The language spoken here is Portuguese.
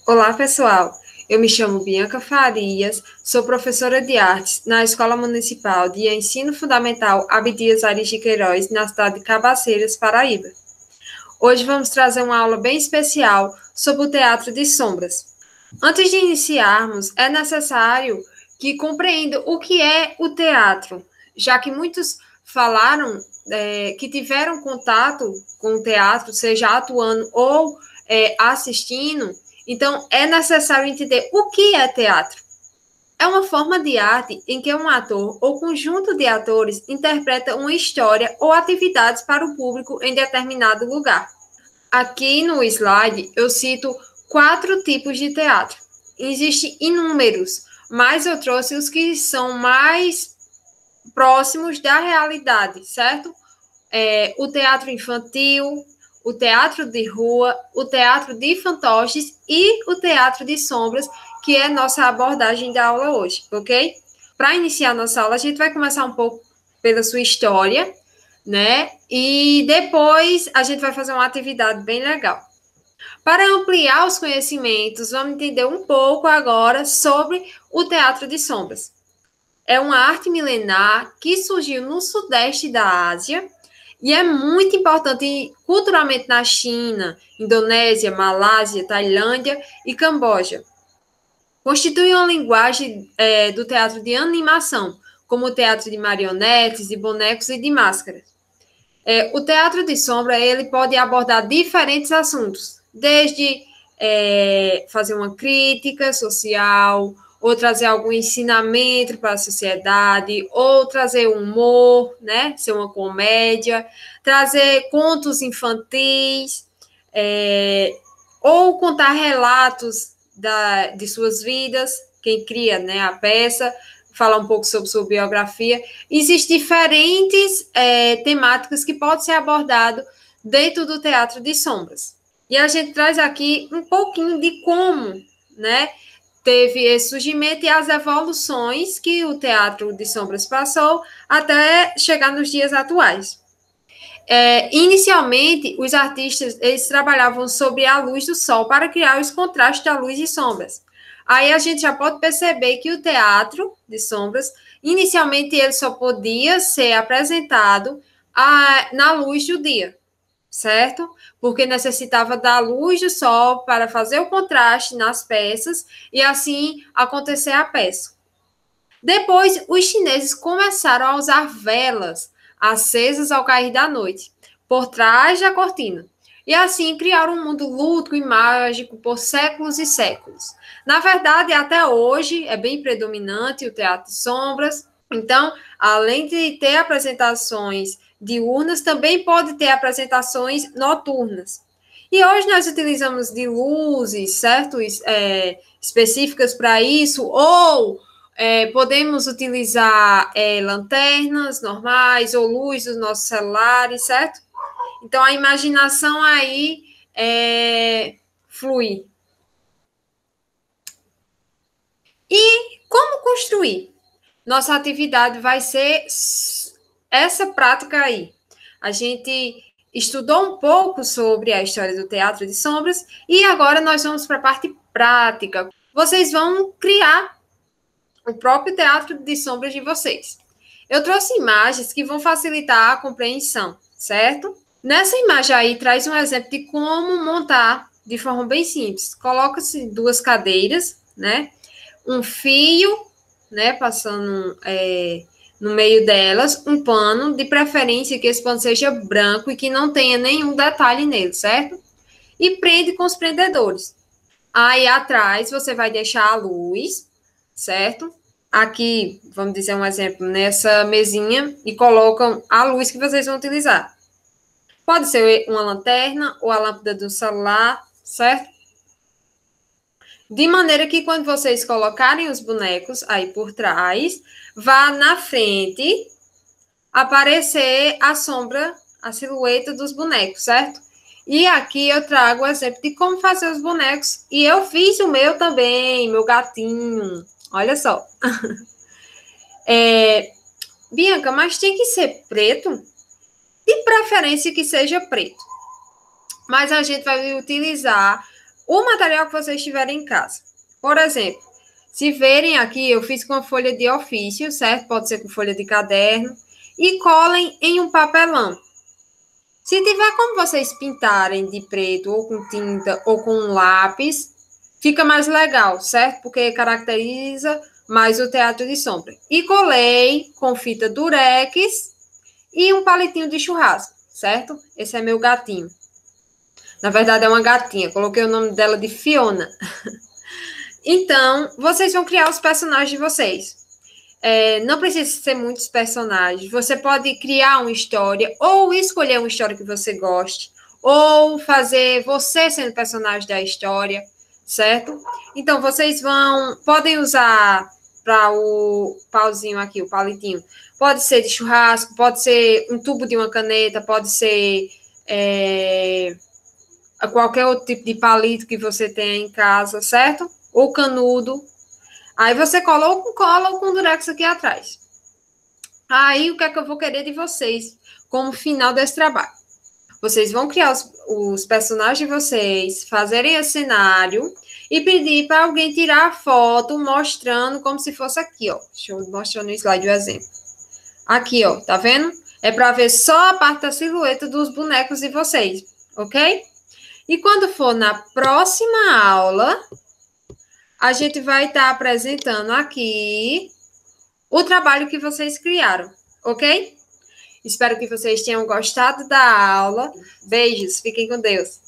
Olá, pessoal. Eu me chamo Bianca Farias, sou professora de artes na Escola Municipal de Ensino Fundamental Abdias Aris de Queiroz, na cidade de Cabaceiras, Paraíba. Hoje vamos trazer uma aula bem especial sobre o teatro de sombras. Antes de iniciarmos, é necessário que compreendam o que é o teatro, já que muitos falaram que tiveram contato com o teatro, seja atuando ou assistindo. Então, é necessário entender o que é teatro. É uma forma de arte em que um ator ou conjunto de atores interpreta uma história ou atividades para o público em determinado lugar. Aqui no slide eu cito 4 tipos de teatro. Existem inúmeros, mas eu trouxe os que são mais próximos da realidade, certo? O teatro infantil, o teatro de rua, o teatro de fantoches e o teatro de sombras, que é nossa abordagem da aula hoje, ok? Para iniciar nossa aula, a gente vai começar um pouco pela sua história, né? E depois a gente vai fazer uma atividade bem legal. Para ampliar os conhecimentos, vamos entender um pouco agora sobre o teatro de sombras. É uma arte milenar que surgiu no sudeste da Ásia e é muito importante culturalmente na China, Indonésia, Malásia, Tailândia e Camboja. Constitui uma linguagem do teatro de animação, como o teatro de marionetes, de bonecos e de máscaras. O teatro de sombra ele pode abordar diferentes assuntos, desde fazer uma crítica social, ou trazer algum ensinamento para a sociedade, ou trazer humor, né? Ser uma comédia, trazer contos infantis, ou contar relatos de suas vidas, quem cria, né, a peça, falar um pouco sobre sua biografia. Existem diferentes temáticas que podem ser abordadas dentro do teatro de sombras. E a gente traz aqui um pouquinho de como, né, teve esse surgimento e as evoluções que o teatro de sombras passou até chegar nos dias atuais. Inicialmente, os artistas eles trabalhavam sobre a luz do sol para criar os contrastes da luz e sombras. Aí a gente já pode perceber que o teatro de sombras, inicialmente ele só podia ser apresentado na luz do dia, certo? Porque necessitava da luz do sol para fazer o contraste nas peças e assim acontecer a peça. Depois, os chineses começaram a usar velas acesas ao cair da noite, por trás da cortina. E assim criaram um mundo lúdico e mágico por séculos e séculos. Na verdade, até hoje é bem predominante o teatro de sombras. Então, além de ter apresentações diurnas, também pode ter apresentações noturnas. E hoje nós utilizamos de luzes, certo? Específicas para isso, ou podemos utilizar lanternas normais ou luz dos nossos celulares, certo? Então, a imaginação aí flui. E como construir? Nossa atividade vai ser essa prática aí. A gente estudou um pouco sobre a história do teatro de sombras e agora nós vamos para a parte prática. Vocês vão criar o próprio teatro de sombras de vocês. Eu trouxe imagens que vão facilitar a compreensão, certo? Nessa imagem aí, traz um exemplo de como montar de forma bem simples. Coloca-se 2 cadeiras, né? Um fio, né? Passando no meio delas, um pano, de preferência que esse pano seja branco e que não tenha nenhum detalhe nele, certo? E prende com os prendedores. Aí atrás você vai deixar a luz, certo? Aqui, vamos dizer um exemplo, nessa mesinha e colocam a luz que vocês vão utilizar. Pode ser uma lanterna ou a lâmpada do celular, certo? De maneira que quando vocês colocarem os bonecos aí por trás, vá na frente aparecer a sombra, a silhueta dos bonecos, certo? E aqui eu trago o exemplo de como fazer os bonecos. E eu fiz o meu também, meu gatinho. Olha só. Bianca, mas tem que ser preto? De preferência que seja preto. Mas a gente vai utilizar o material que vocês tiverem em casa. Por exemplo, se verem aqui, eu fiz com uma folha de ofício, certo? Pode ser com folha de caderno. E colem em um papelão. Se tiver como vocês pintarem de preto, ou com tinta, ou com um lápis, fica mais legal, certo? Porque caracteriza mais o teatro de sombra. E colei com fita durex e um palitinho de churrasco, certo? Esse é meu gatinho. Na verdade, é uma gatinha. Coloquei o nome dela de Fiona. Então, vocês vão criar os personagens de vocês. Não precisa ser muitos personagens. Você pode criar uma história, ou escolher uma história que você goste, ou fazer você sendo personagem da história, certo? Então, vocês podem usar para o pauzinho aqui, o palitinho. Pode ser de churrasco, pode ser um tubo de uma caneta, pode ser qualquer outro tipo de palito que você tenha em casa, certo? Ou canudo. Aí você cola ou com durex aqui atrás. Aí o que é que eu vou querer de vocês como final desse trabalho? Vocês vão criar os personagens de vocês, fazerem esse cenário e pedir para alguém tirar a foto mostrando como se fosse aqui, ó. Deixa eu mostrar no slide o exemplo. Aqui, ó, tá vendo? É para ver só a parte da silhueta dos bonecos de vocês, ok? E quando for na próxima aula, a gente vai estar apresentando aqui o trabalho que vocês criaram, ok? Espero que vocês tenham gostado da aula. Beijos, fiquem com Deus.